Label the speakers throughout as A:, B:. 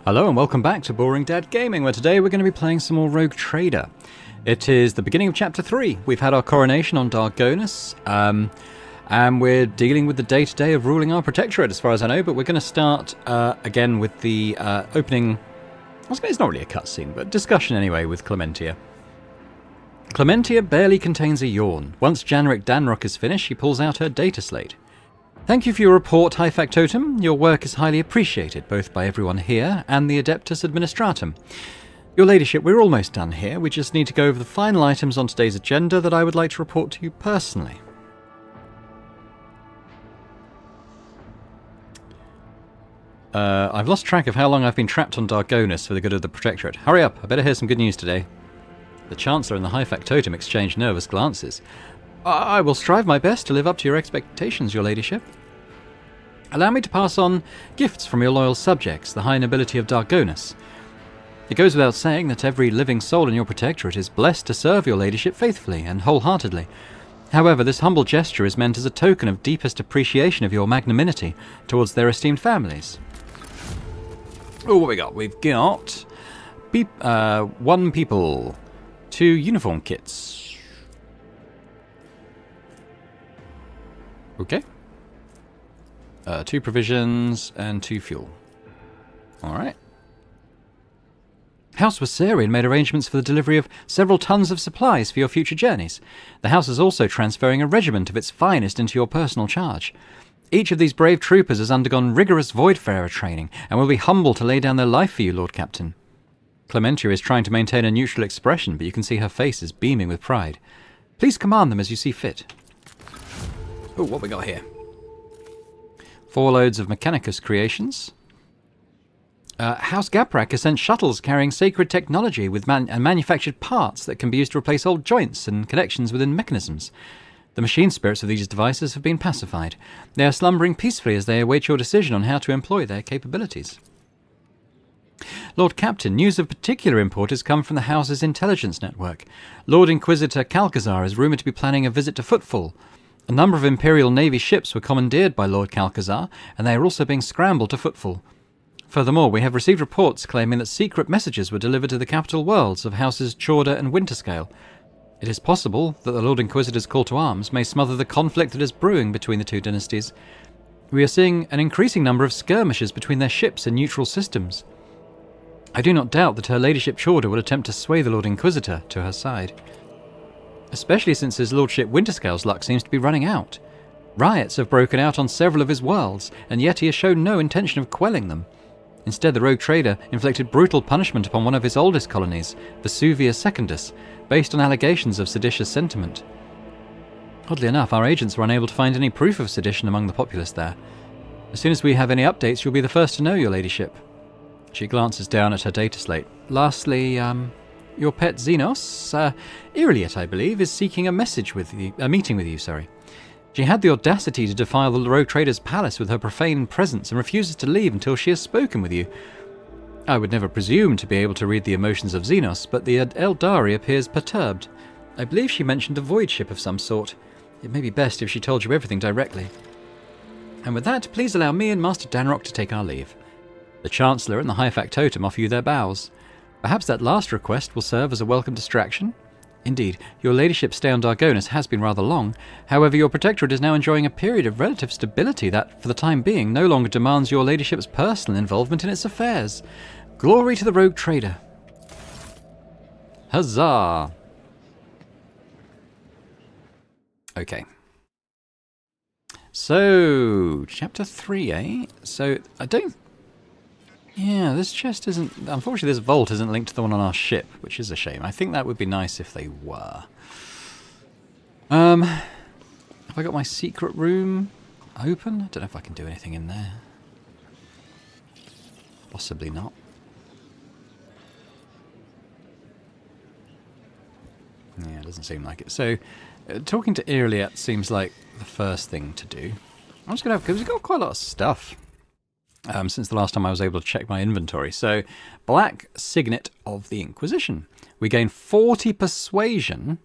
A: Hello and welcome back to Boring Dad Gaming, where today we're going to be playing some more Rogue Trader. It is the beginning of Chapter 3. We've had our coronation on Dargonus, and we're dealing with the day-to-day of ruling our protectorate, as far as I know, but we're going to start again with the opening... It's not really a cutscene, but discussion anyway with Clementia. Clementia barely contains a yawn. Once Janrik Danrock is finished, she pulls out her data slate. Thank you for your report, High Factotum. Your work is highly appreciated, both by everyone here and the Adeptus Administratum. Your Ladyship, we're almost done here. We just need to go over the final items on today's agenda that I would like to report to you personally. I've lost track of how long I've been trapped on Dargonus for the good of the Protectorate. Hurry up, I better hear some good news today. The Chancellor and the High Factotum exchange nervous glances. I will strive my best to live up to your expectations, your Ladyship. Allow me to pass on gifts from your loyal subjects, the high nobility of Dargonus. It goes without saying that every living soul in your protectorate is blessed to serve your Ladyship faithfully and wholeheartedly. However, this humble gesture is meant as a token of deepest appreciation of your magnanimity towards their esteemed families. Oh, what we got? We've got 1 people, 2 uniform kits. Okay. 2 provisions and 2 fuel. Alright. House Wassarian made arrangements for the delivery of several tons of supplies for your future journeys. The house is also transferring a regiment of its finest into your personal charge. Each of these brave troopers has undergone rigorous Voidfarer training and will be humble to lay down their life for you, Lord Captain. Clementia is trying to maintain a neutral expression, but you can see her face is beaming with pride. Please command them as you see fit. Oh, what we got here? 4 loads of Mechanicus creations. House Gaprak has sent shuttles carrying sacred technology with manufactured parts that can be used to replace old joints and connections within mechanisms. The machine spirits of these devices have been pacified. They are slumbering peacefully as they await your decision on how to employ their capabilities. Lord Captain, news of particular import has come from the House's intelligence network. Lord Inquisitor Calcazar is rumoured to be planning a visit to Footfall. A number of Imperial Navy ships were commandeered by Lord Calcazar, and they are also being scrambled to Footfall. Furthermore, we have received reports claiming that secret messages were delivered to the capital worlds of Houses Chorda and Winterscale. It is possible that the Lord Inquisitor's call to arms may smother the conflict that is brewing between the 2 dynasties. We are seeing an increasing number of skirmishes between their ships in neutral systems. I do not doubt that Her Ladyship Chorda will attempt to sway the Lord Inquisitor to her side. Especially since His Lordship Winterscale's luck seems to be running out. Riots have broken out on several of his worlds, and yet he has shown no intention of quelling them. Instead, the Rogue Trader inflicted brutal punishment upon one of his oldest colonies, Vesuvia Secundus, based on allegations of seditious sentiment. Oddly enough, our agents were unable to find any proof of sedition among the populace there. As soon as we have any updates, you'll be the first to know, your Ladyship. She glances down at her data slate. Lastly, your pet Xenos, Iriliet, I believe, is seeking a meeting with you. She had the audacity to defile the Rogue Trader's palace with her profane presence and refuses to leave until she has spoken with you. I would never presume to be able to read the emotions of Xenos, but the Eldari appears perturbed. I believe she mentioned a void ship of some sort. It may be best if she told you everything directly. And with that, please allow me and Master Danrock to take our leave. The Chancellor and the High Factotum offer you their bows. Perhaps that last request will serve as a welcome distraction? Indeed, your Ladyship's stay on Dargonus has been rather long. However, your Protectorate is now enjoying a period of relative stability that, for the time being, no longer demands your Ladyship's personal involvement in its affairs. Glory to the Rogue Trader. Huzzah! Okay. So, Chapter 3, eh? So, I don't... Yeah, this chest isn't... Unfortunately, this vault isn't linked to the one on our ship, which is a shame. I think that would be nice if they were. Have I got my secret room open? I don't know if I can do anything in there. Possibly not. Yeah, it doesn't seem like it. So, talking to Iriliet seems like the first thing to do. I'm just going to have... Because we've got quite a lot of stuff. Since the last time I was able to check my inventory. So, Black Signet of the Inquisition. We gain 40 Persuasion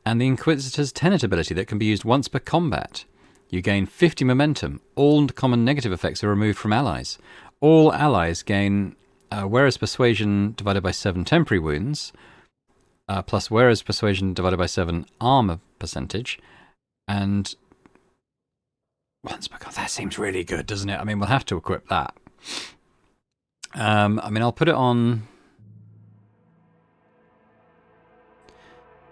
A: and the Inquisitor's Tenet ability that can be used once per combat. You gain 50 momentum. All common negative effects are removed from allies. all allies gain whereas persuasion divided by 7 temporary wounds, plus whereas persuasion divided by 7 armor percentage, and once per god. That seems really good, doesn't it? I mean, we'll have to equip that. I mean, I'll put it on.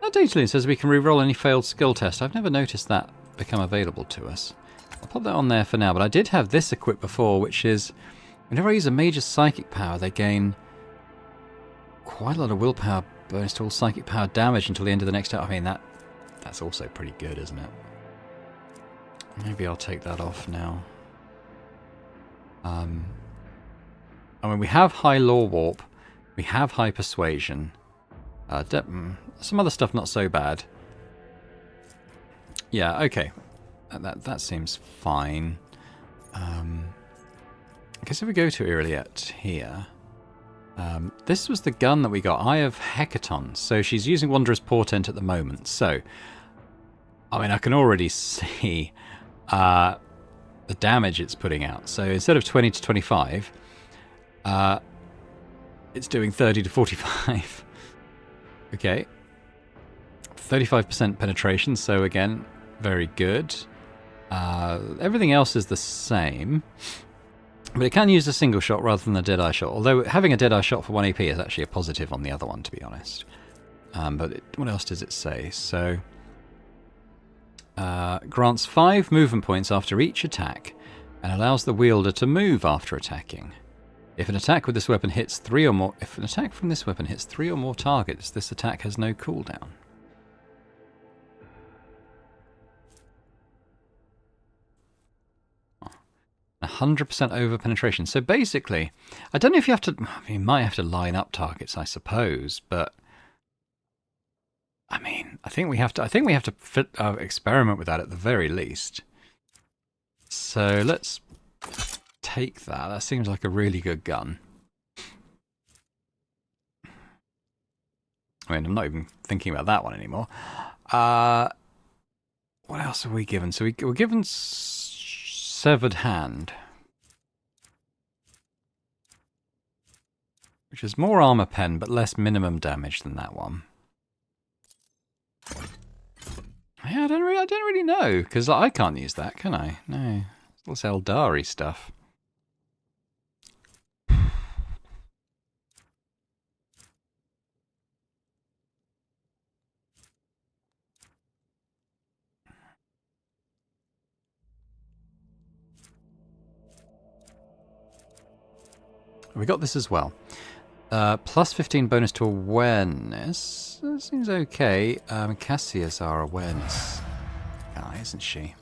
A: That data says we can reroll any failed skill test. I've never noticed that become available to us. I'll pop that on there for now, but I did have this equipped before, which is whenever I use a major psychic power, they gain quite a lot of willpower bonus to all psychic power damage until the end of the next turn. I mean, that's also pretty good, isn't it? Maybe I'll take that off now. I mean, we have high law warp, we have high persuasion. Some other stuff not so bad. Yeah, okay. That seems fine. I guess if we go to Iliet here, this was the gun that we got, Eye of Hecaton. So she's using Wanderer's Portent at the moment. So, I mean, I can already see the damage it's putting out. So instead of 20 to 25, it's doing 30 to 45. Okay. 35% penetration, so again, very good. Everything else is the same. But it can use a single shot rather than a dead-eye shot. Although having a dead-eye shot for 1 AP is actually a positive on the other one, to be honest. But what else does it say? So, grants 5 movement points after each attack, and allows the wielder to move after attacking. If an attack with this weapon hits 3 or more, if an attack from this weapon hits 3 or more targets, this attack has no cooldown. Oh. 100% over penetration. So basically, I don't know if you have to. I mean, you might have to line up targets, I suppose, but I mean, I think we have to experiment with that at the very least. So let's take that. That seems like a really good gun. I mean, I'm not even thinking about that one anymore. What else are we given? So we're given Severed Hand, which is more armor pen but less minimum damage than that one. Yeah, I don't really know, because I can't use that, can I? No, it's Eldari stuff. We got this as well. Plus 15 bonus to awareness. That seems okay. Cassia's our awareness guy, isn't she?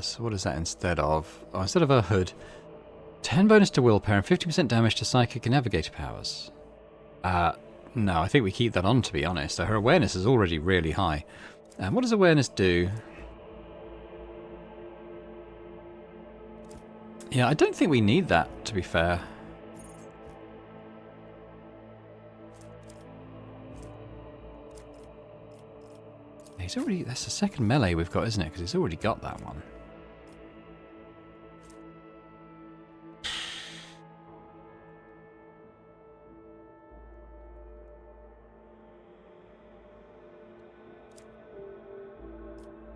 A: So what is that instead of? Oh, instead of her hood, 10 bonus to willpower and 50% damage to psychic and navigator powers. No, I think we keep that on, to be honest. Her awareness is already really high. What does awareness do? Yeah, I don't think we need that, to be fair. He's already... That's the second melee we've got, isn't it? Because he's already got that one.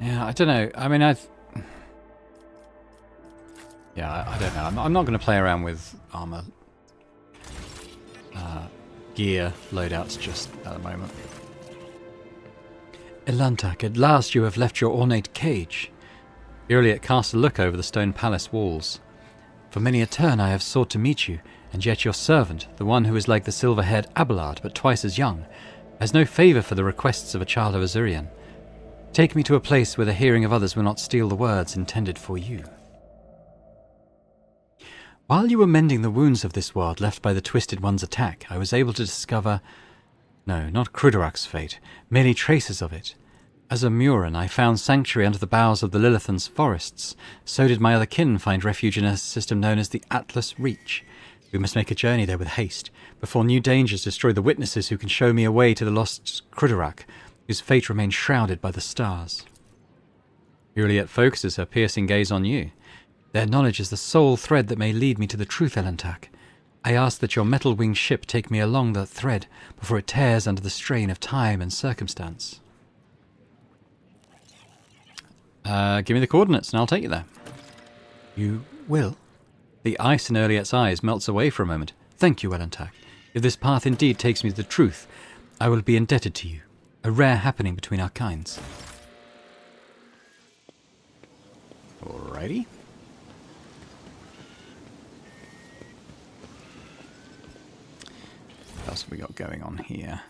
A: Yeah, I don't know. I mean, yeah, I don't know. I'm not going to play around with armor gear loadouts just at the moment. Ilantak, at last you have left your ornate cage. Iliet cast a look over the stone palace walls. For many a turn I have sought to meet you, and yet your servant, the one who is like the silver-haired Abelard but twice as young, has no favour for the requests of a child of Azurian. Take me to a place where the hearing of others will not steal the words intended for you. While you were mending the wounds of this world left by the Twisted One's attack, I was able to discover... No, not Crudorak's fate, merely traces of it. As a Muran, I found sanctuary under the boughs of the Lilithan's forests. So did my other kin find refuge in a system known as the Atlas Reach. We must make a journey there with haste, before new dangers destroy the witnesses who can show me a way to the lost Crudorak, whose fate remains shrouded by the stars. Iliet focuses her piercing gaze on you. Their knowledge is the sole thread that may lead me to the truth, Elentak. I ask that your metal-winged ship take me along that thread before it tears under the strain of time and circumstance. Give me the coordinates and I'll take you there. You will? The ice in Owlcat's eyes melts away for a moment. Thank you, Elentak. If this path indeed takes me to the truth, I will be indebted to you. A rare happening between our kinds. Alrighty. What else have we got going on here?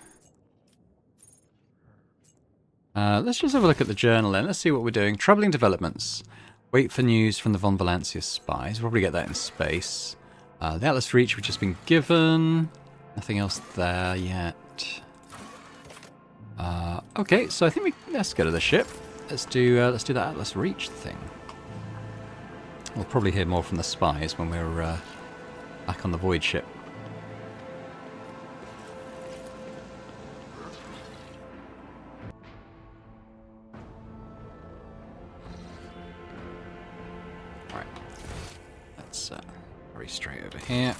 A: Let's just have a look at the journal then. Let's see what we're doing. Troubling developments. Wait for news from the Von Valancius spies. We'll probably get that in space. The Atlas Reach, which has been given. Nothing else there yet. Okay, so I think let's go to the ship. Let's do that Atlas Reach thing. We'll probably hear more from the spies when we're back on the Void ship. All right, let's hurry straight over here.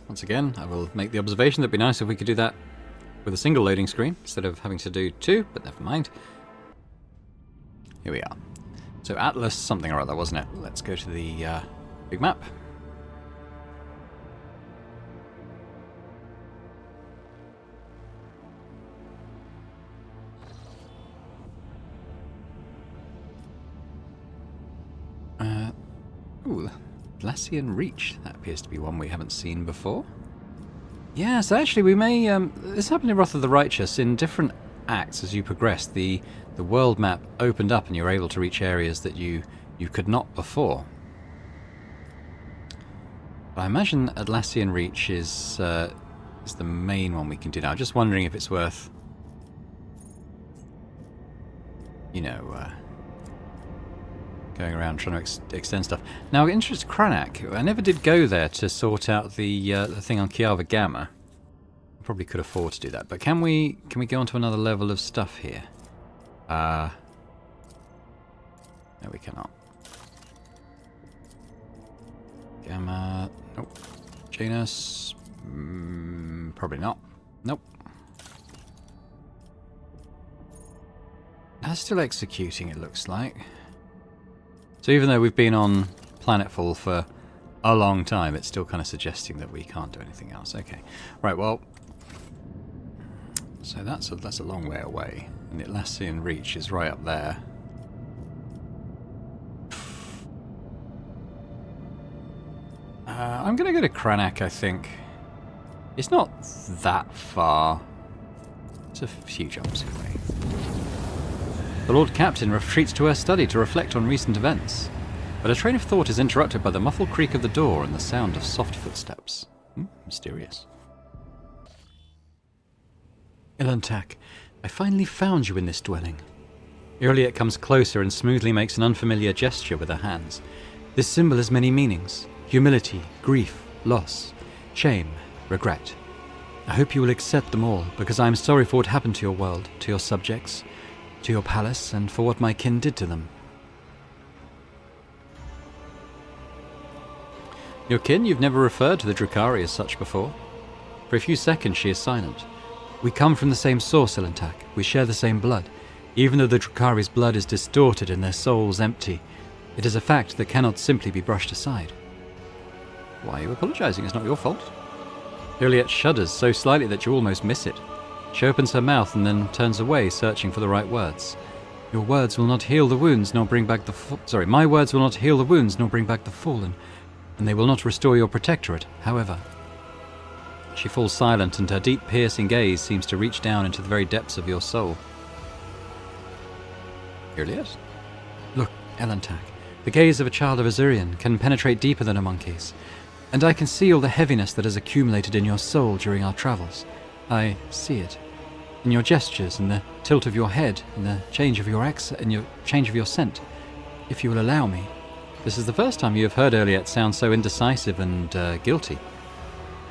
A: Once again, I will make the observation that it'd be nice if we could do that with a single loading screen instead of having to do two, but never mind. Here we are. So Atlas something or other, wasn't it? Let's go to the big map. Ooh. Glacian Reach. That appears to be one we haven't seen before. Yeah, so actually we may... this happened in Wrath of the Righteous. In different acts as you progress, the world map opened up and you were able to reach areas that you could not before. But I imagine Atlassian Reach is the main one we can do now. Just wondering if it's worth... you know... going around trying to extend stuff. Now, interested Cranach. I never did go there to sort out the thing on Kiava Gamma. Probably could afford to do that. But can we go on to another level of stuff here? No, we cannot. Gamma. Nope. Janus. Probably not. Nope. That's still executing, it looks like. So even though we've been on Planetfall for a long time, it's still kind of suggesting that we can't do anything else. Okay. Right, well... so that's a long way away. And the Atlassian Reach is right up there. I'm going to go to Cranach, I think. It's not that far. It's a few jumps away. The Lord Captain retreats to her study to reflect on recent events, but her train of thought is interrupted by the muffled creak of the door and the sound of soft footsteps. Mysterious. Elentak, I finally found you in this dwelling. Owlcat comes closer and smoothly makes an unfamiliar gesture with her hands. This symbol has many meanings: humility, grief, loss, shame, regret. I hope you will accept them all, because I am sorry for what happened to your world, to your subjects, to your palace, and for what my kin did to them. Your kin? You've never referred to the Drukhari as such before. For a few seconds she is silent. We come from the same source, Elentak. We share the same blood. Even though the Drukhari's blood is distorted and their souls empty, it is a fact that cannot simply be brushed aside. Why are you apologizing? It's not your fault. Owlcat shudders so slightly that you almost miss it. She opens her mouth and then turns away, searching for the right words. Your words will not heal the wounds, nor bring back the... my words will not heal the wounds, nor bring back the fallen, and they will not restore your protectorate, however. She falls silent, and her deep, piercing gaze seems to reach down into the very depths of your soul. Owlcat? Look, Elentak, the gaze of a child of Azurian can penetrate deeper than a monkey's, and I can see all the heaviness that has accumulated in your soul during our travels. I see it. In your gestures, in the tilt of your head, in the change of your accent, in your change of your scent. If you will allow me, This is the first time you have heard Owlcat sound so indecisive and guilty.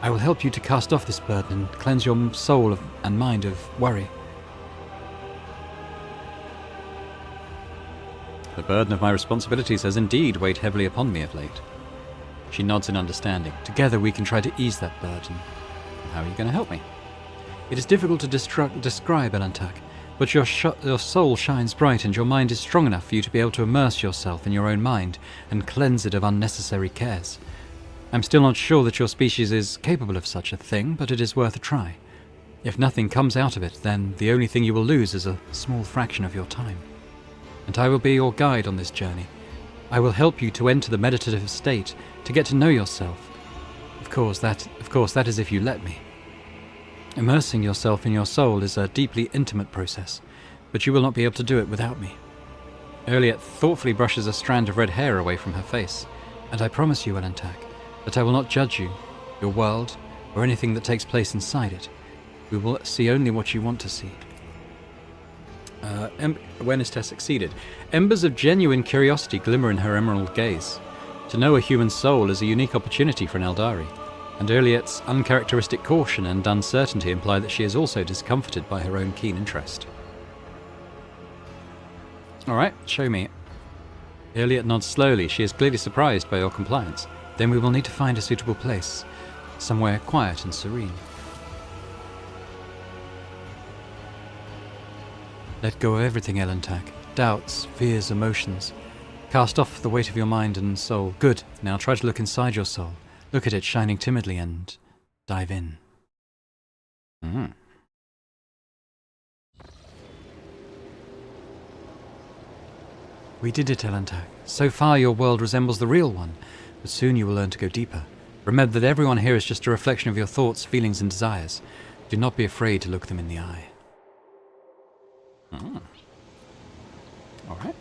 A: I will help you to cast off this burden and cleanse your soul and mind of worry. The burden of my responsibilities has indeed weighed heavily upon me of late. She nods in understanding. Together we can try to ease that burden. How are you going to help me? It is difficult to describe, Owlcat, but your soul shines bright and your mind is strong enough for you to be able to immerse yourself in your own mind and cleanse it of unnecessary cares. I'm still not sure that your species is capable of such a thing, but it is worth a try. If nothing comes out of it, then the only thing you will lose is a small fraction of your time. And I will be your guide on this journey. I will help you to enter the meditative state, to get to know yourself. Of course, that is if you let me. Immersing yourself in your soul is a deeply intimate process, but you will not be able to do it without me. Owlcat thoughtfully brushes a strand of red hair away from her face, and I promise you, Owlcat, that I will not judge you, your world, or anything that takes place inside it. We will see only what you want to see. Awareness test succeeded. Embers of genuine curiosity glimmer in her emerald gaze. To know a human soul is a unique opportunity for an Eldari, and Owlcat's uncharacteristic caution and uncertainty imply that she is also discomforted by her own keen interest. Alright, show me. Owlcat nods slowly. She is clearly surprised by your compliance. Then we will need to find a suitable place, somewhere quiet and serene. Let go of everything, Owlcat. Doubts, fears, emotions. Cast off the weight of your mind and soul. Good. Now try to look inside your soul. Look at it shining timidly and dive in. We did it, Owlcat. So far your world resembles the real one, but soon you will learn to go deeper. Remember that everyone here is just a reflection of your thoughts, feelings and desires. Do not be afraid to look them in the eye. Alright.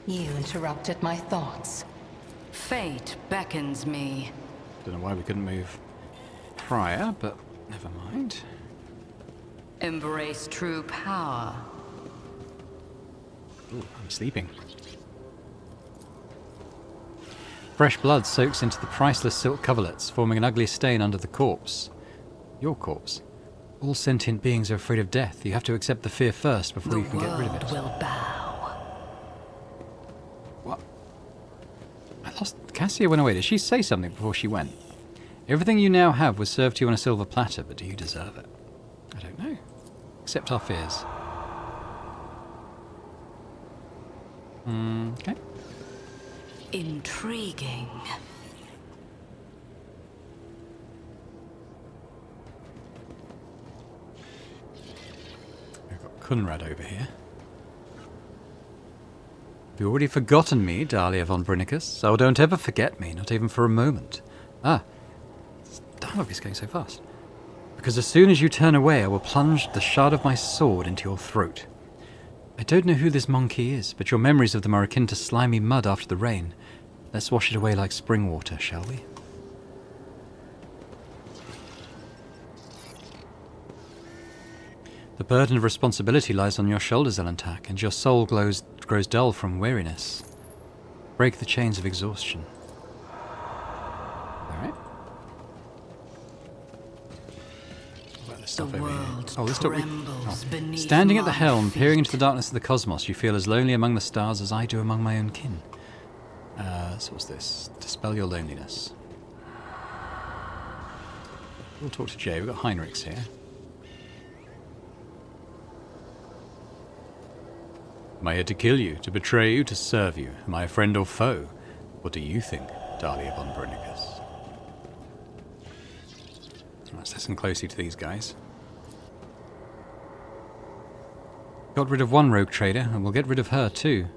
B: You interrupted my thoughts.
C: Fate beckons me.
A: Don't know why we couldn't move prior, but never mind.
C: Embrace true power.
A: Ooh, I'm sleeping. Fresh blood soaks into the priceless silk coverlets, forming an ugly stain under the corpse. Your corpse. All sentient beings are afraid of death. You have to accept the fear first before you can get rid of it.
C: The world will bow.
A: What? I lost... Cassia went away. Did she say something before she went? Everything you now have was served to you on a silver platter, but do you deserve it? I don't know. Accept our fears. Okay.
C: Intriguing.
A: We've got Kunrad over here. Have you already forgotten me, Dahlia von Brinnicus? Oh, don't ever forget me, not even for a moment. This dialogue is going so fast. Because as soon as you turn away, I will plunge the shard of my sword into your throat. I don't know who this monkey is, but your memories of them are akin to slimy mud after the rain. Let's wash it away like spring water, shall we? The burden of responsibility lies on your shoulders, Owlcat, and your soul grows dull from weariness. Break the chains of exhaustion. Alright. Stuff over here. Standing at the helm, peering into the darkness of the cosmos, you feel as lonely among the stars as I do among my own kin. So what's this? Dispel your loneliness. We'll talk to Jay. We've got Heinrichs here. Am I here to kill you, to betray you, to serve you? Am I a friend or foe? What do you think, Dahlia von Brinnicus? Let's listen closely to these guys. Got rid of one rogue trader, and we'll get rid of her too.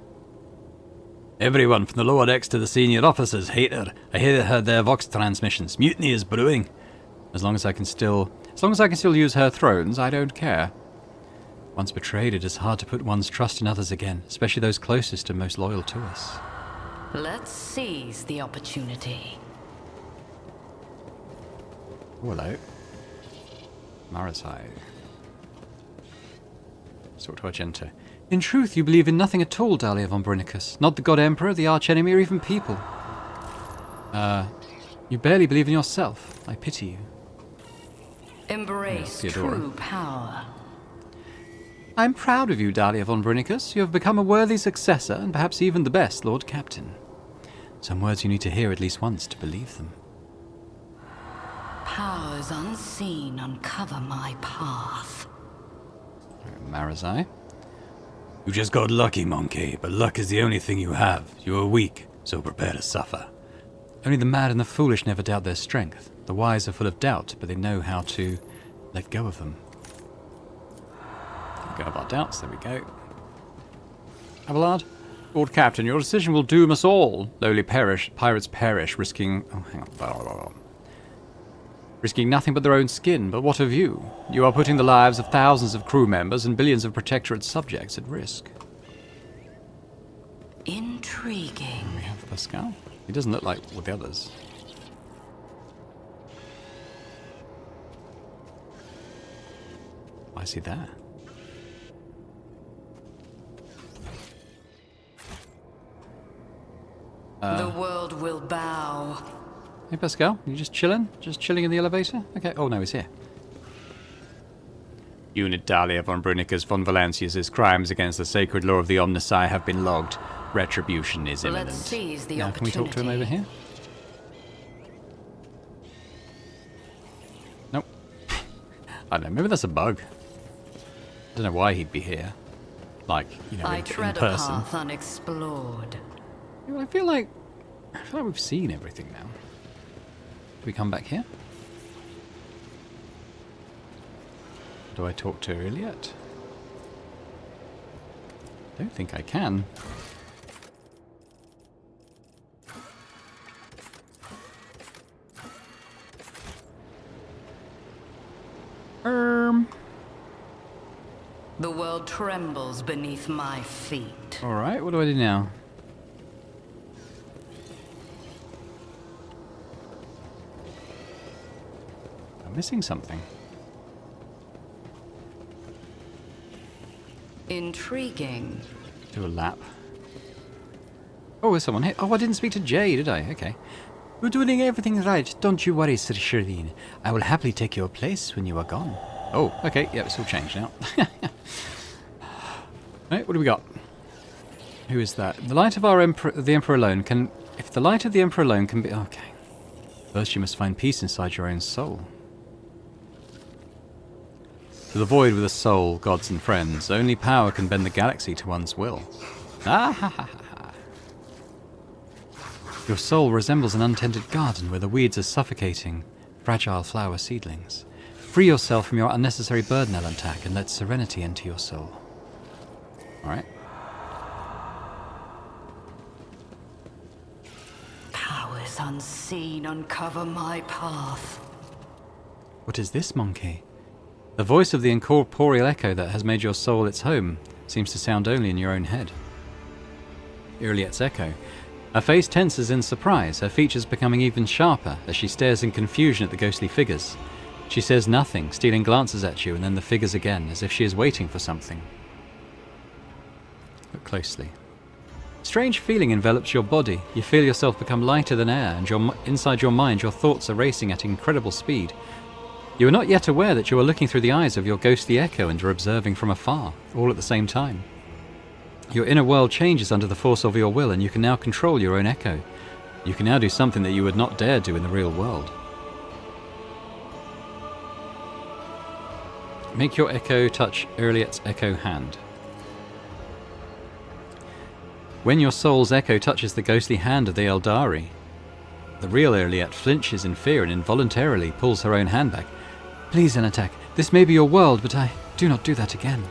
A: Everyone from the lower decks to the senior officers hate her. I heard their vox transmissions. Mutiny is brewing. As long as I can still use her thrones, I don't care. Once betrayed, it is hard to put one's trust in others again, especially those closest and most loyal to us.
C: Let's seize the opportunity.
A: Oh, hello. Marazai. Talk to Argento. In truth, you believe in nothing at all, Dahlia von Brinicus. Not the God Emperor, the archenemy, or even people. You barely believe in yourself. I pity you.
C: Embrace true power.
A: I'm proud of you, Dahlia von Brinicus. You have become a worthy successor, and perhaps even the best Lord Captain. Some words you need to hear at least once to believe them.
C: Powers unseen uncover my path.
A: Marazai.
D: You just got lucky, monkey, but luck is the only thing you have. You are weak, so prepare to suffer.
A: Only the mad and the foolish never doubt their strength. The wise are full of doubt, but they know how to let go of them. Let go of our doubts, there we go. Abelard? Lord Captain, your decision will doom us all. Lowly pirates perish, risking... Oh, hang on. Risking nothing but their own skin, but what of you? You are putting the lives of thousands of crew members and billions of Protectorate subjects at risk.
C: Intriguing.
A: We have Pascal. He doesn't look like all the others. Why is he there?
C: The world will bow.
A: Hey Pascal, you just chilling? Just chilling in the elevator? Okay, oh no, he's here. Unit Dahlia von Brinicus von Valancius's crimes against the sacred law of the Omnici have been logged. Retribution is imminent.
C: Let's seize the
A: Now, can we talk to him over here? Nope. I don't know, maybe that's a bug. I don't know why he'd be here. Like, you know,
C: I
A: in
C: tread a
A: person.
C: path unexplored.
A: I feel like we've seen everything now. Do we come back here? Do I talk to Owlcat? Don't think I can.
C: The world trembles beneath my feet.
A: Alright, what do I do now? I'm missing something.
C: Intriguing.
A: Do a lap. Oh, there's someone here. Oh, I didn't speak to Jay, did I? Okay. You're doing everything right. Don't you worry, Sir Shirlene. I will happily take your place when you are gone. Oh, okay. Yeah, it's all changed now. Right, what do we got? Who is that? The light of the Emperor alone can... If the light of the Emperor alone can be... Okay. First you must find peace inside your own soul. To the void with a soul, gods and friends, only power can bend the galaxy to one's will. Ah ha ha ha ha. Your soul resembles an untended garden where the weeds are suffocating fragile flower seedlings. Free yourself from your unnecessary burden, Owlcat, and let serenity enter your soul. Alright.
C: Powers unseen uncover my path.
A: What is this, monkey? The voice of the incorporeal echo that has made your soul its home seems to sound only in your own head. Owlcat's echo. Her face tenses in surprise, her features becoming even sharper as she stares in confusion at the ghostly figures. She says nothing, stealing glances at you and then the figures again, as if she is waiting for something. Look closely. Strange feeling envelops your body. You feel yourself become lighter than air, and inside your mind your thoughts are racing at incredible speed. You are not yet aware that you are looking through the eyes of your ghostly echo and are observing from afar, all at the same time. Your inner world changes under the force of your will, and you can now control your own echo. You can now do something that you would not dare do in the real world. Make your echo touch Owlcat's echo hand. When your soul's echo touches the ghostly hand of the Eldari, the real Owlcat flinches in fear and involuntarily pulls her own hand back. Please, Owlcat, this may be your world, but do not do that again.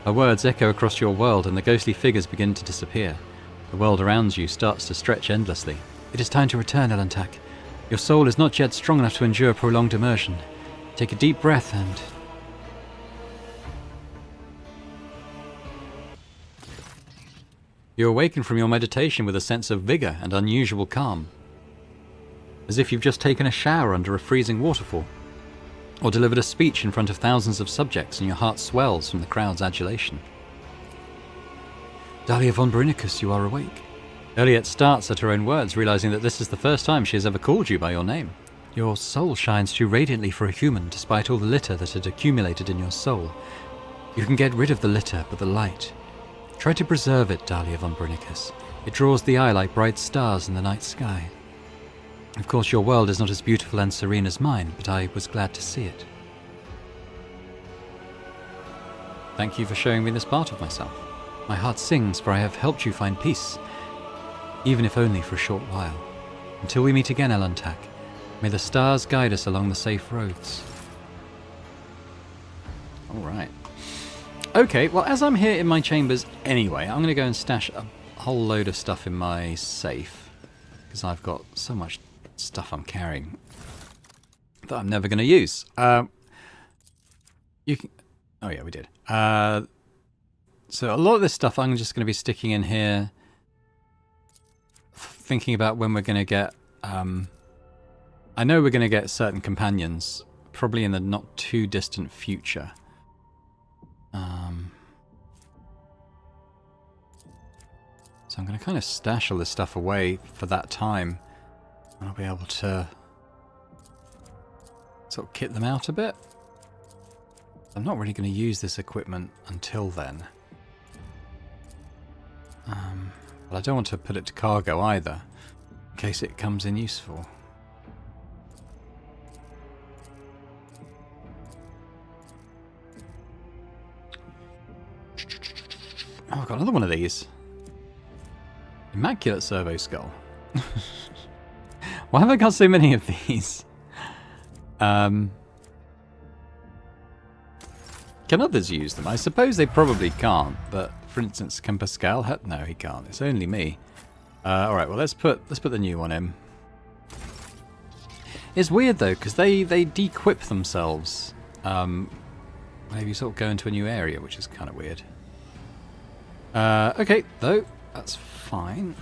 A: Her words echo across your world and the ghostly figures begin to disappear. The world around you starts to stretch endlessly. It is time to return, Owlcat. Your soul is not yet strong enough to endure prolonged immersion. Take a deep breath and... You awaken from your meditation with a sense of vigor and unusual calm. As if you've just taken a shower under a freezing waterfall, or delivered a speech in front of thousands of subjects and your heart swells from the crowd's adulation. Dahlia von Brinicus, you are awake. Eliette starts at her own words, realizing that this is the first time she has ever called you by your name. Your soul shines too radiantly for a human, despite all the litter that had accumulated in your soul. You can get rid of the litter, but the light. Try to preserve it, Dahlia von Brinicus. It draws the eye like bright stars in the night sky. Of course, your world is not as beautiful and serene as mine, but I was glad to see it. Thank you for showing me this part of myself. My heart sings, for I have helped you find peace, even if only for a short while. Until we meet again, Owlcat, may the stars guide us along the safe roads. Alright. Okay, well, as I'm here in my chambers anyway, I'm going to go and stash a whole load of stuff in my safe, because I've got so much stuff I'm carrying that I'm never going to use. You can... Oh yeah, we did. So a lot of this stuff I'm just going to be sticking in here, thinking about when we're going to get... I know we're going to get certain companions, probably in the not too distant future. So I'm going to kind of stash all this stuff away for that time, and I'll be able to sort of kit them out a bit. I'm not really going to use this equipment until then. But I don't want to put it to cargo either, in case it comes in useful. Oh, I've got another one of these. Immaculate Servo Skull. Why have I got so many of these? Can others use them? I suppose they probably can't, but for instance, can Pascal? No, he can't. It's only me. Alright, well let's put the new one in. It's weird though, because they de-equip themselves whenever you sort of go into a new area, which is kind of weird. Okay, though, that's fine.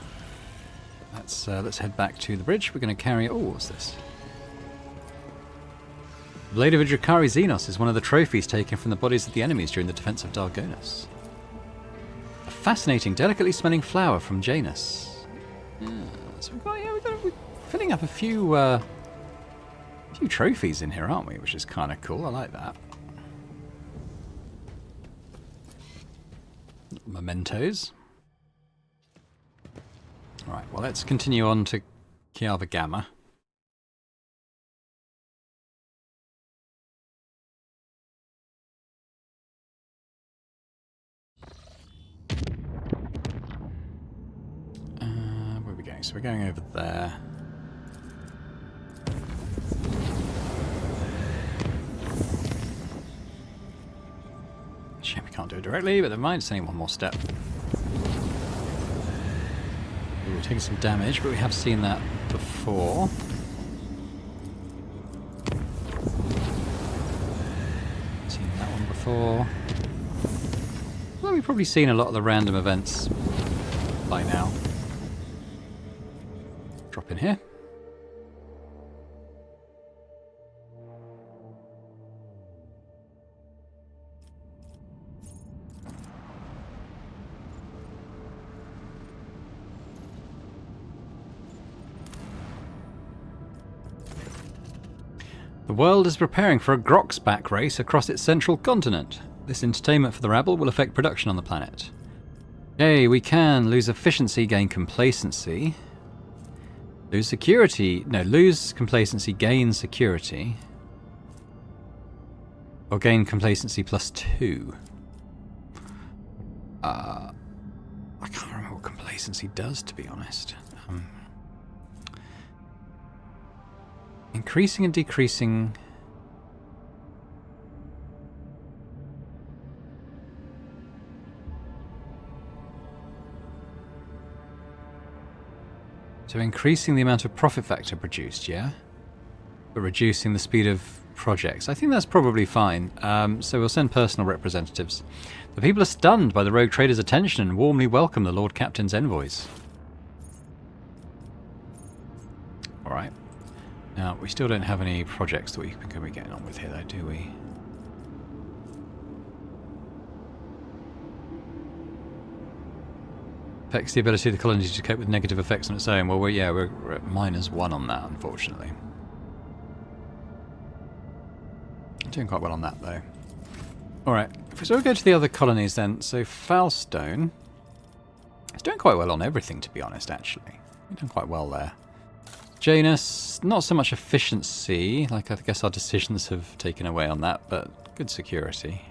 A: Let's head back to the bridge. We're going to carry... Oh, what's this? The Blade of Idrikari Xenos is one of the trophies taken from the bodies of the enemies during the defense of Dargonis. A fascinating, delicately smelling flower from Janus. Yeah, so we're filling up a few trophies in here, aren't we? Which is kind of cool. I like that. Mementos. Alright, well let's continue on to Kiava Gamma. Where are we going? So we're going over there. Shame we can't do it directly, but never mind, it's only one more step. Ooh, we're taking some damage, but we have seen that before. Seen that one before. Well, we've probably seen a lot of the random events by now. Drop in here. The world is preparing for a Groxback race across its central continent. This entertainment for the rabble will affect production on the planet. Yay, we can lose efficiency, gain complacency. Lose security. No, lose complacency, gain security. Or gain complacency +2. I can't remember what complacency does, to be honest. Increasing and decreasing. So increasing the amount of profit factor produced, yeah? But reducing the speed of projects. I think that's probably fine. So we'll send personal representatives. The people are stunned by the rogue trader's attention and warmly welcome the Lord Captain's envoys. Alright. Now, we still don't have any projects that we can be getting on with here, though, do we? Affects the ability of the colony to cope with negative effects on its own. Well, we're at -1 on that, unfortunately. Doing quite well on that, though. Alright, so we'll go to the other colonies then. So, Foulstone. It's doing quite well on everything, to be honest, actually. We're doing quite well there. Janus, not so much efficiency. Like, I guess our decisions have taken away on that, but good security.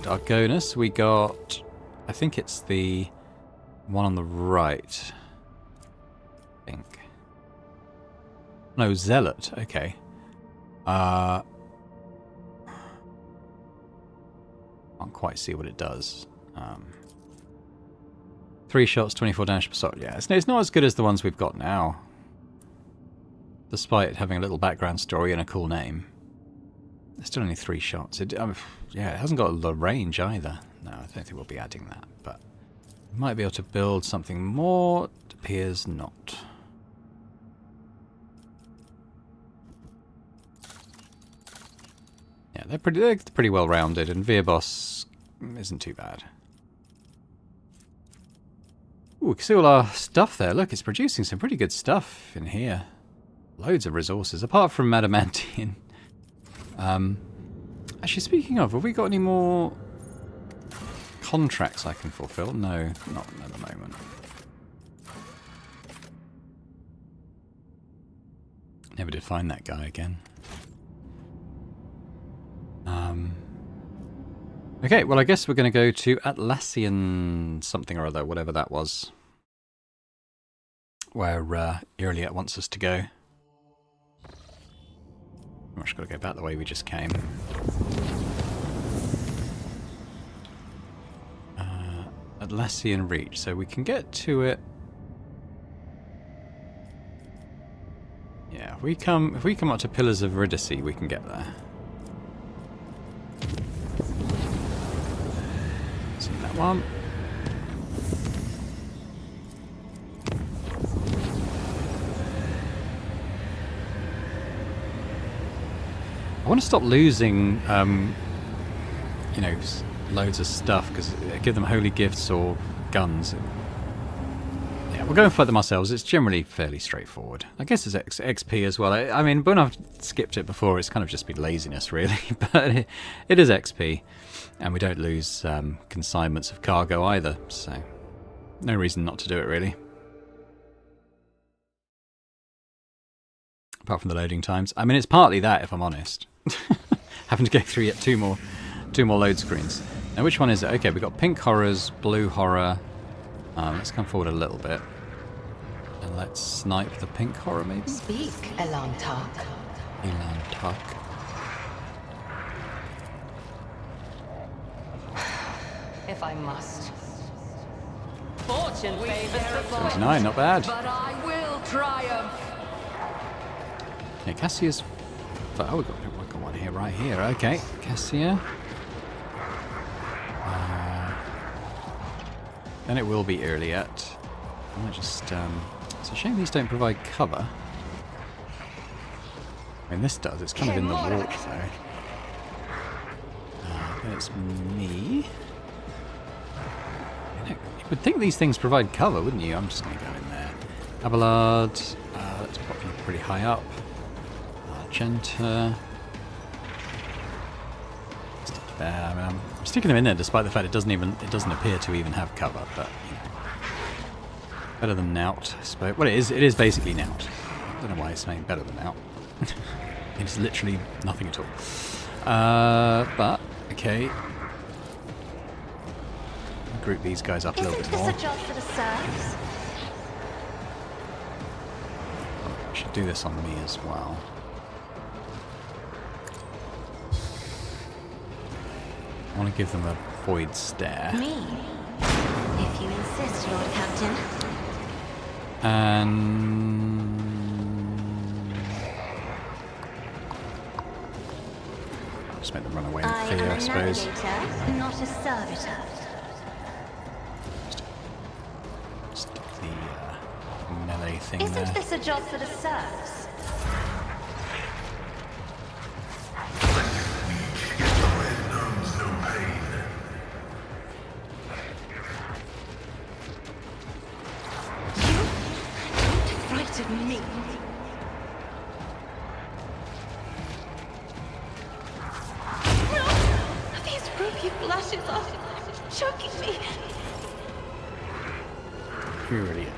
A: Dargonus, we got... I think it's the one on the right. I think. No, Zealot. Okay. Can't quite see what it does. 3 shots, 24 damage per shot. Yeah, it's not as good as the ones we've got now. Despite having a little background story and a cool name. It's still only 3 shots. Yeah, it hasn't got the range either. No, I don't think we'll be adding that. But we might be able to build something more. It appears not. Yeah, they're pretty well rounded, and Virboss isn't too bad. Ooh, we can see all our stuff there. Look, it's producing some pretty good stuff in here. Loads of resources, apart from Adamantium. Actually, speaking of, have we got any more contracts I can fulfill? No, not at the moment. Never did find that guy again. Okay, well I guess we're going to go to Atlassian something or other, whatever that was. Where Owlcat wants us to go. We've just got to go back the way we just came. Atlassian Reach, so we can get to it. Yeah, if we come up to Pillars of Eurydice, we can get there. See that one. I want to stop losing, you know, loads of stuff, because give them holy gifts or guns. Yeah, we'll go and fight them ourselves. It's generally fairly straightforward. I guess it's XP as well. I mean, when I've skipped it before, it's kind of just been laziness, really. But it is XP, and we don't lose consignments of cargo either, so no reason not to do it, really. Apart from the loading times. I mean, it's partly that, if I'm honest. Having to go through yet two more load screens. Now, which one is it? Okay, we've got pink horrors, blue horror. Let's come forward a little bit. And let's snipe the pink horror, maybe?
B: Speak, Owlcat.
A: Owlcat.
B: If I must. Fortune favors the bold.
A: 29, not bad.
B: But I will triumph.
A: Okay, Cassia's... Oh, we've got one here, right here. Okay, Cassia. Then it will be Owlcat. I might just... it's a shame these don't provide cover. I mean, this does. It's kind of in the warp, though. Then it's me. You would think these things provide cover, wouldn't you? I'm just going to go in there. Abelard. Let's pop you pretty high up. Argenta. Stick you there. I mean, I'm sticking them in there despite the fact it doesn't appear to even have cover, but you know. Better than Nout, I suppose. Well, it is basically Nout. I don't know why it's saying better than Nout. It's literally nothing at all. But okay. Group these guys up a little bit more.
E: Isn't this a job for the serfs?
A: I should do this on me as well. I want to give them a void stare.
E: Me? If you insist, Lord Captain.
A: And... I'll just make them run away in fear, I suppose.
E: Navigator, not a servitor.
A: Stick the melee thing there.
E: Isn't this a job for the serfs? lashes are choking me.
A: Brilliant.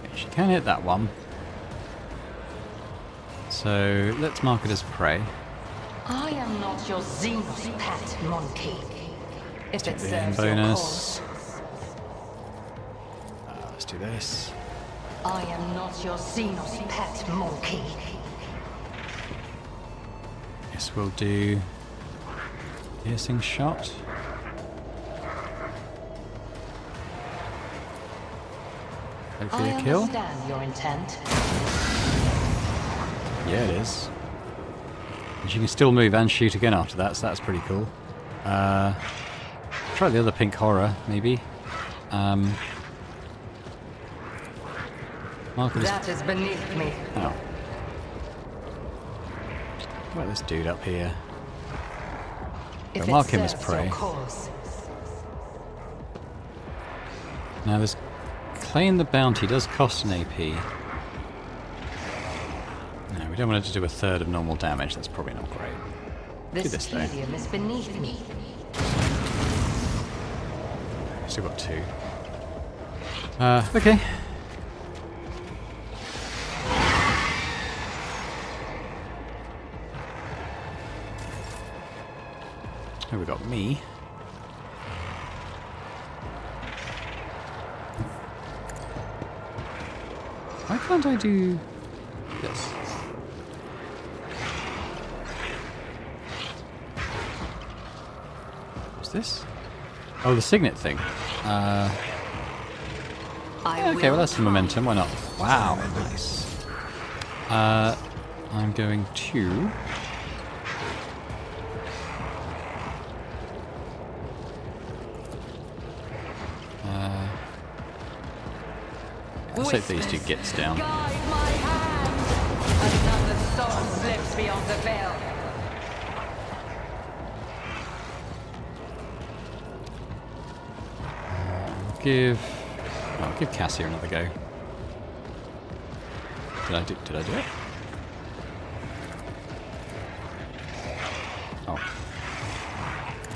A: Okay, she can hit that one. So let's mark it as prey.
B: I am not your Xenos pet monkey. If it
A: The
B: serves your
A: bonus.
B: cause,
A: Let's do this.
B: I am not your Xenos pet monkey.
A: Yes, we'll do piercing shot. Hopefully
B: I
A: a kill.
B: understand your intent.
A: Yeah, it is. And she can still move and shoot again after that, so that's pretty cool. Try the other pink horror, maybe. Mark it as...
B: That is beneath me.
A: Oh. What about this dude up here?
B: If
A: Mark
B: it
A: him as
B: serves
A: prey.
B: your cause,
A: Now this claim the bounty does cost an AP. No, we don't want it to do a third of normal damage, that's probably not great.
B: this
A: this, though.
B: helium is beneath me.
A: Still got 2. Okay. Here we got me. Why can't I do this? What's this? Oh, the signet thing.
B: I
A: Okay, well
B: will
A: that's some momentum, why not? Wow, nice. I'm going to... let's hope these two gets down.
B: guide my hand. Another soul slips beyond the veil.
A: I'll give Cassia another go. Did I do it? Oh.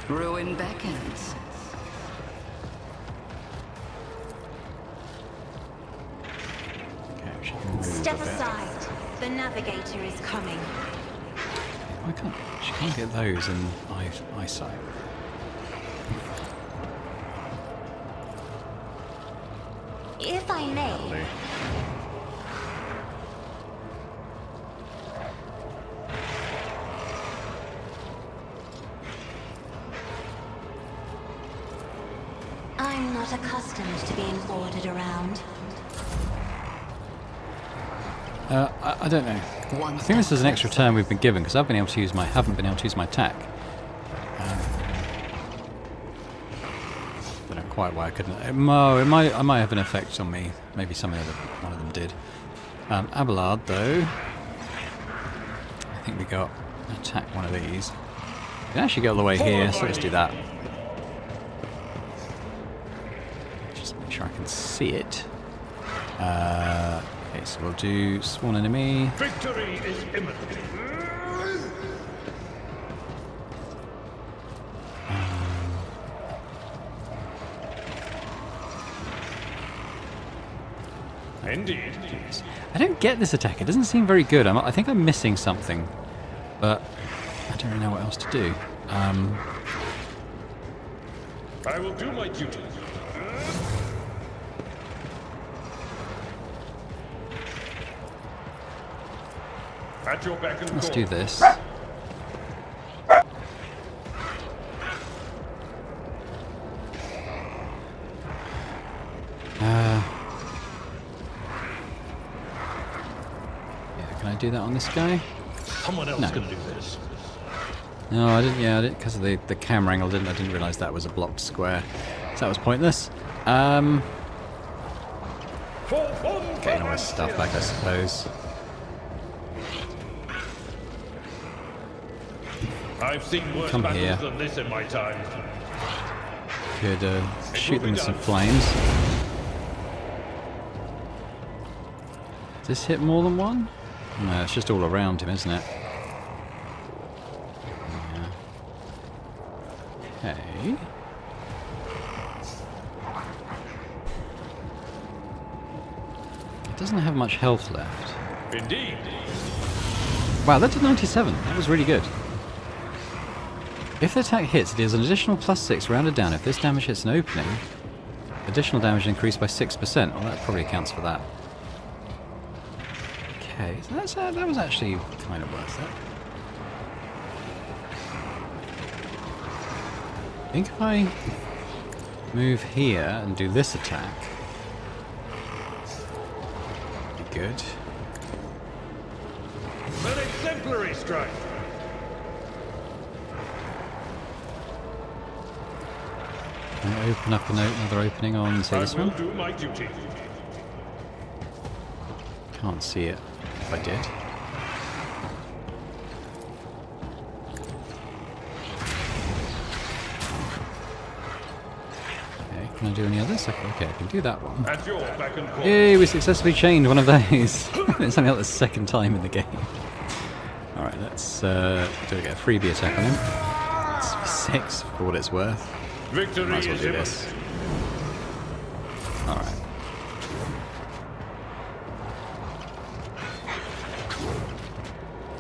C: Ruin beckons.
A: Okay, she can move
E: Step
A: a bit.
E: aside. The navigator is coming.
A: Why can't she can't get those in eyesight?
E: If I may,
A: Lovely.
E: I'm not accustomed to being ordered around.
A: I don't know. I think this is an extra turn we've been given because I've been able to use my haven't been able to use my attack. Don't know quite why I couldn't. I might have an effect on me. Maybe one of them did. Abelard though, I think we got attack one of these. We can actually get all the way here, so let's do that. Just make sure I can see it. Okay, so we'll do sworn enemy.
F: Victory is imminent. Indeed.
A: I don't get this attack. It doesn't seem very good. I think I'm missing something, but I don't really know what else to do.
F: I will do my duty. At your beck and
A: Let's
F: call.
A: do this. Yeah, can I do that on this guy?
F: Someone else
A: No.
F: can do this.
A: No, I didn't. Yeah, I didn't because of the camera angle. I didn't realise that was a blocked square, so that was pointless. Getting all this stuff back, I suppose.
F: I've seen worse
A: Come
F: battles
A: here.
F: than this in my time.
A: Could shoot them with some flames. Does this hit more than one? No, it's just all around him, isn't it? Okay. It doesn't have much health left.
F: Indeed.
A: Wow, that did 97. That was really good. If the attack hits, it deals an additional +6 rounded down. If this damage hits an opening, additional damage increased by 6%. Well, that probably accounts for that. Okay, so that was actually kind of worth it. I think if I move here and do this attack, be good.
F: An exemplary strike.
A: Can I open up another opening on, say, this
F: I will
A: one?
F: do my duty.
A: Can't see it if I did. Okay, can I do any others? Okay, I can do that one.
F: At your beck and call.
A: Yay, we successfully chained one of those. It's only like the second time in the game. Alright, let's do a freebie attack on him. It's 6 for what it's worth.
F: Victory
A: Might as well
F: is
A: do
F: imminent.
A: this. Alright.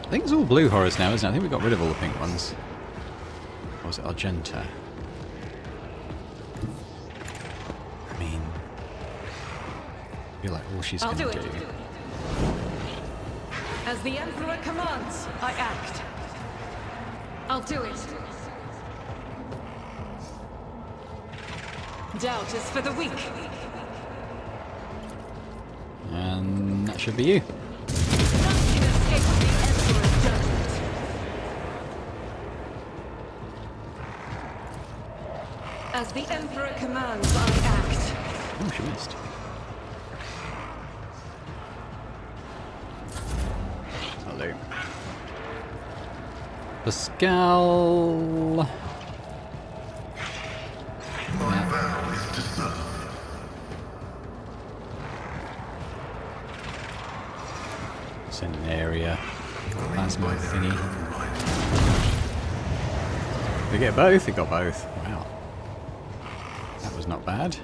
A: I think it's all blue horrors now, isn't it? I think we got rid of all the pink ones. Or was it Argenta? I mean, I feel like all she's
G: I'll
A: going
G: do
A: to
G: it.
A: do.
G: As the Emperor commands, I act. I'll do it. Doubt is for the weak.
A: And that should be you.
G: None can escape the Emperor's judgment. As the Emperor commands, I act.
A: Oh, she missed. Hello. Pascal. Send an area. Plasma thingy. They get both? They got both. Wow. That was not bad.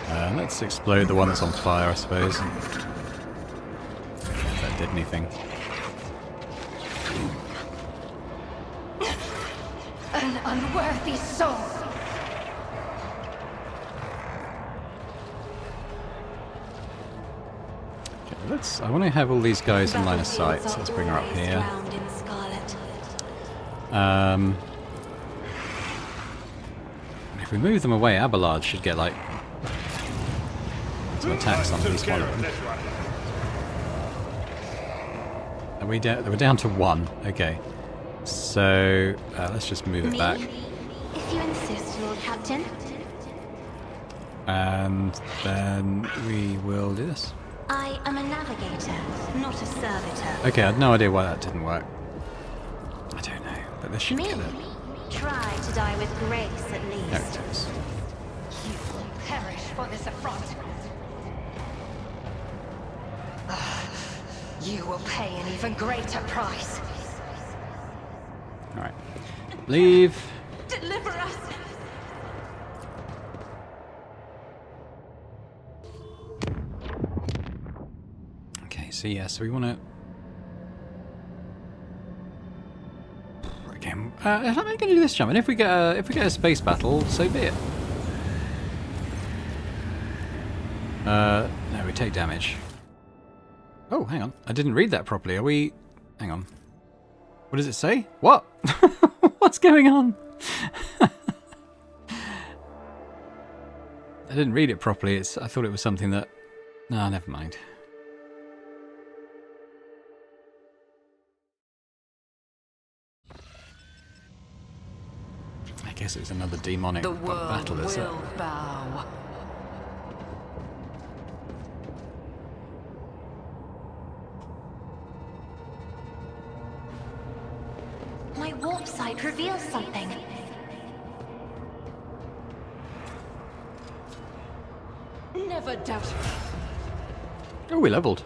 A: Let's explode the one that's on fire, I suppose. If that did anything.
B: An unworthy soul.
A: Okay, I want to have all these guys in line of sight, so let's bring her up here.
E: Drowned in scarlet.
A: If we move them away, Abelard should get, like, some attacks on at least one of them. Are we down? We're down to 1. Okay. So, let's just move it back.
E: If you insist, Lord Captain.
A: And then we will do this.
E: I am a navigator, not a servitor.
A: Okay, I had no idea why that didn't work. I don't know, but this should
E: Me?
A: get it.
E: Try to die with grace, at
A: There
E: least.
A: it is.
B: You will perish for this affront. You will pay an even greater price.
A: Alright. Leave.
B: Deliver us!
A: Okay, so yeah, so we want to... Okay, how am I going to do this jump? And if we get a space battle, so be it. No, we take damage. Oh, hang on. I didn't read that properly. Are we... Hang on. What does it say? What? What's going on? I didn't read it properly. I thought it was something that... No, never mind. I guess it's another demonic
C: The world
A: battle, is it?
C: will bow.
E: My warp sight reveals something.
G: Never doubt it.
A: Oh, we leveled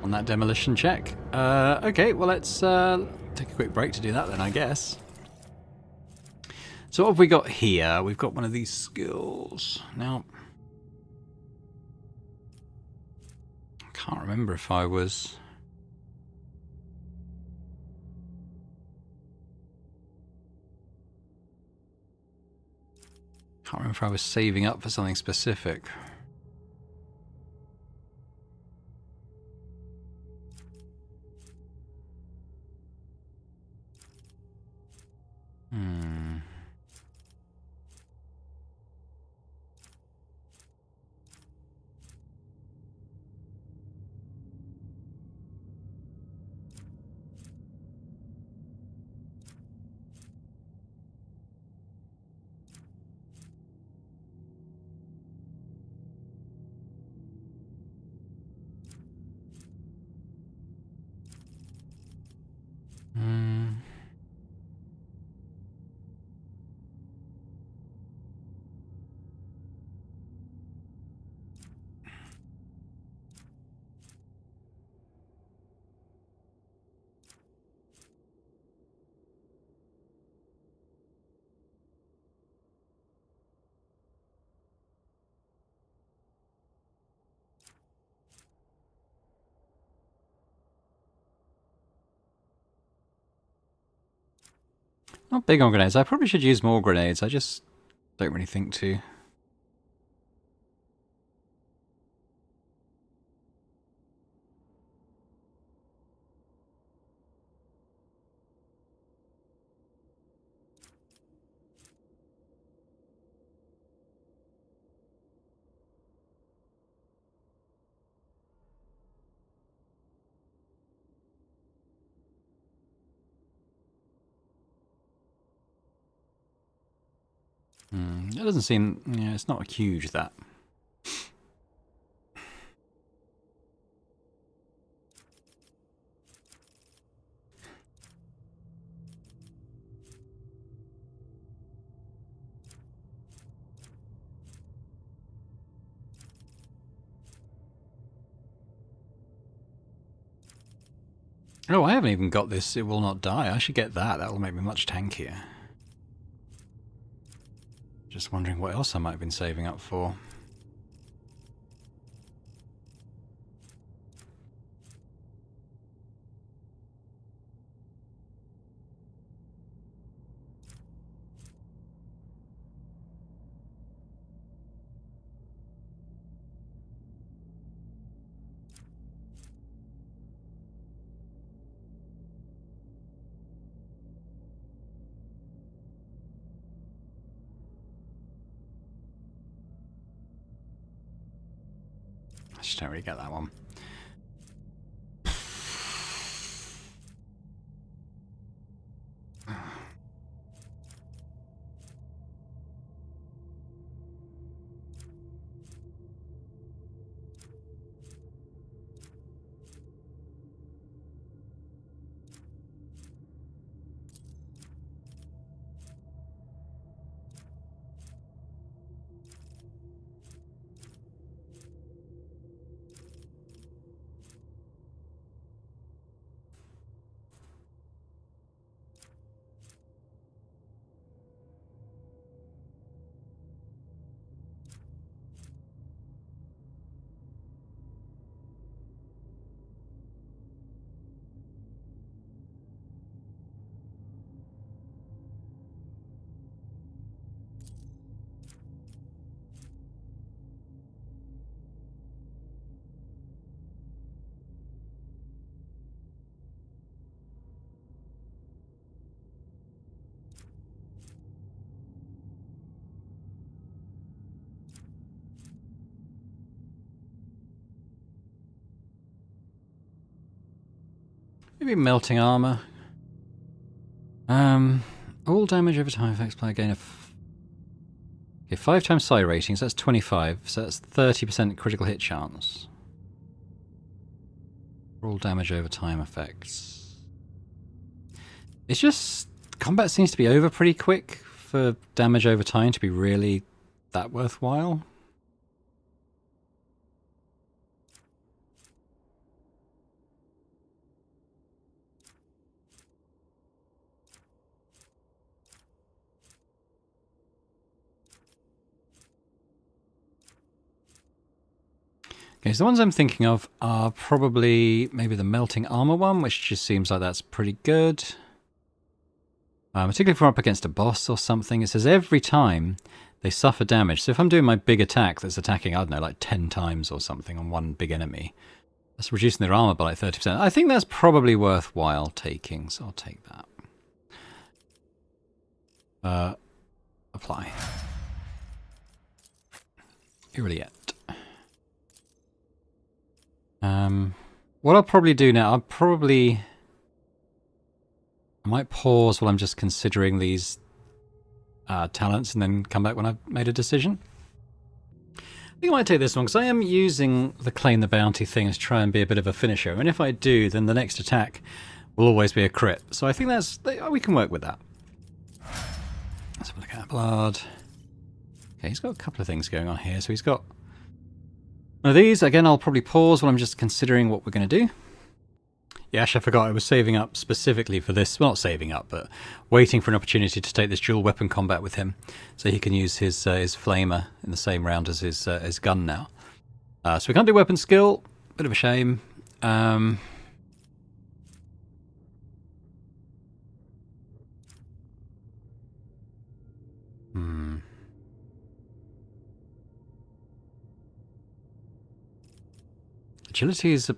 A: on that demolition check. Okay, well let's take a quick break to do that then, I guess. So what have we got here? We've got one of these skills. Now, I can't remember if I was... Can't remember if I was saving up for something specific. Not big on grenades. I probably should use more grenades. I just don't really think to. It doesn't seem... Yeah, it's not huge, that. Oh, I haven't even got this. It will not die. I should get that. That will make me much tankier. Just wondering what else I might have been saving up for. I just don't really get that one. Maybe melting armor. All damage over time affects player gain of... Okay, 5 times psi ratings, that's 25, so that's 30% critical hit chance. All damage over time effects. It's just... Combat seems to be over pretty quick for damage over time to be really that worthwhile. Okay, so the ones I'm thinking of are probably maybe the melting armor one, which just seems like that's pretty good. Particularly if we're up against a boss or something. It says every time they suffer damage. So if I'm doing my big attack that's attacking, I don't know, like 10 times or something on one big enemy, that's reducing their armor by like 30%. I think that's probably worthwhile taking, so I'll take that. Apply. Irreliate. What I'll probably do now, I might pause while I'm just considering these talents and then come back when I've made a decision. I think I might take this one because I am using the Claim the Bounty thing to try and be a bit of a finisher. And if I do, then the next attack will always be a crit. So I think we can work with that. Let's have a look at blood. Okay, he's got a couple of things going on here. So he's got one of these. Again, I'll probably pause while I'm just considering what we're going to do. Yeah, actually, I forgot I was saving up specifically for this. Well, not saving up, but waiting for an opportunity to take this dual weapon combat with him, so he can use his flamer in the same round as his gun now. So we can't do weapon skill. Bit of a shame. Agility is a...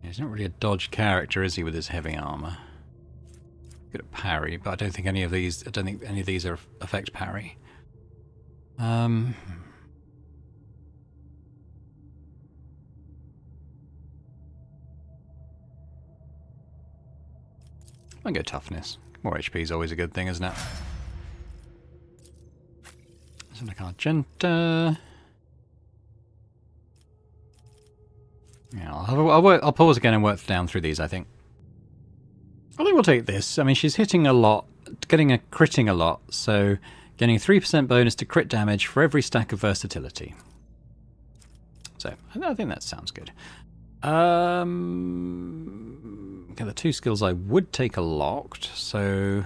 A: He's not really a dodge character, is he, with his heavy armor? Good at parry, but I don't think any of these are affect parry. I'll go toughness. More HP is always a good thing, isn't it? Something like Argenta. Yeah, I'll pause again and work down through these, I think. I think we'll take this. I mean, she's hitting a lot, critting a lot, so getting a 3% bonus to crit damage for every stack of versatility. So, I think that sounds good. Okay, the two skills I would take are locked, so...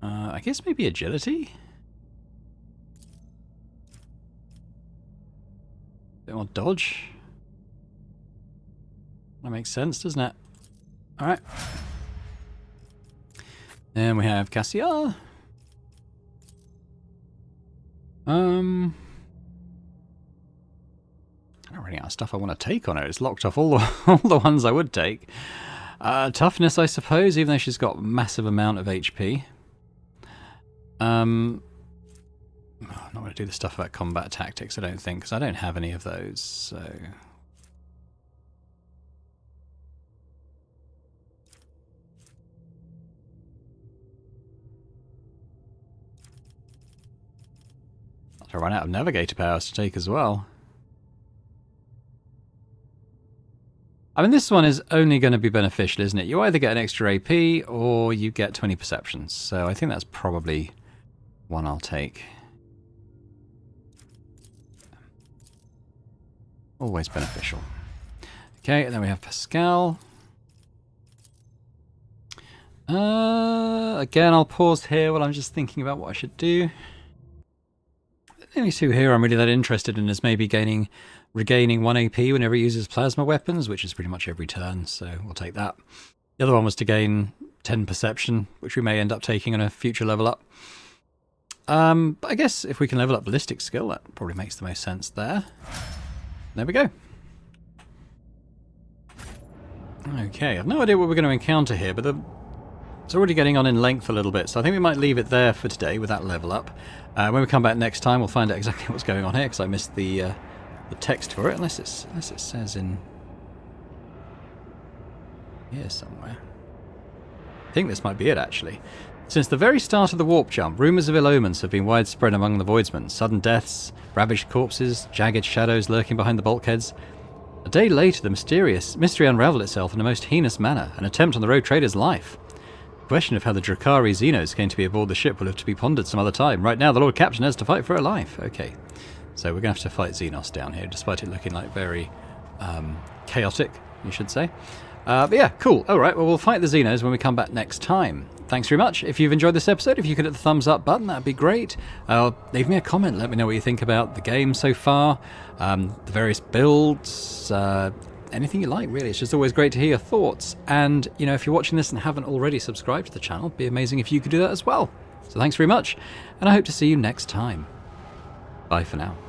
A: I guess maybe agility? Bit more dodge. That makes sense, doesn't it? Alright. Then we have Cassia. I don't really have stuff I want to take on her. It's locked off all the ones I would take. Toughness, I suppose, even though she's got a massive amount of HP. I'm not going to do the stuff about combat tactics, I don't think, because I don't have any of those, so... I'll run out of navigator powers to take as well. I mean, this one is only going to be beneficial, isn't it? You either get an extra AP or you get 20 perceptions, so I think that's probably one I'll take. Always beneficial. Okay, and then we have Pascal. Again, I'll pause here while I'm just thinking about what I should do. The only two here I'm really that interested in is maybe regaining 1 AP whenever he uses plasma weapons, which is pretty much every turn, so we'll take that. The other one was to gain 10 perception, which we may end up taking on a future level up. But I guess if we can level up ballistic skill, that probably makes the most sense there. There we go. Okay, I have no idea what we're going to encounter here, but it's already getting on in length a little bit, so I think we might leave it there for today with that level up. When we come back next time, we'll find out exactly what's going on here, because I missed the text for it, unless it says in here somewhere. I think this might be it, actually. Since the very start of the warp jump, rumours of ill omens have been widespread among the Voidsmen. Sudden deaths, ravaged corpses, jagged shadows lurking behind the bulkheads. A day later, the mystery unravelled itself in a most heinous manner, an attempt on the road trader's life. The question of how the Drakari Xenos came to be aboard the ship will have to be pondered some other time. Right now, the Lord Captain has to fight for her life. Okay, so we're going to have to fight Xenos down here, despite it looking like very chaotic, you should say. But yeah, cool. All right, well, we'll fight the Xenos when we come back next time. thanks very much. If you've enjoyed this episode, if you could hit the thumbs up button, that'd be great. Leave me a comment. Let me know what you think about the game so far, the various builds, anything you like, really. It's just always great to hear your thoughts. And, you know, if you're watching this and haven't already subscribed to the channel, it'd be amazing if you could do that as well. So thanks very much, and I hope to see you next time. Bye for now.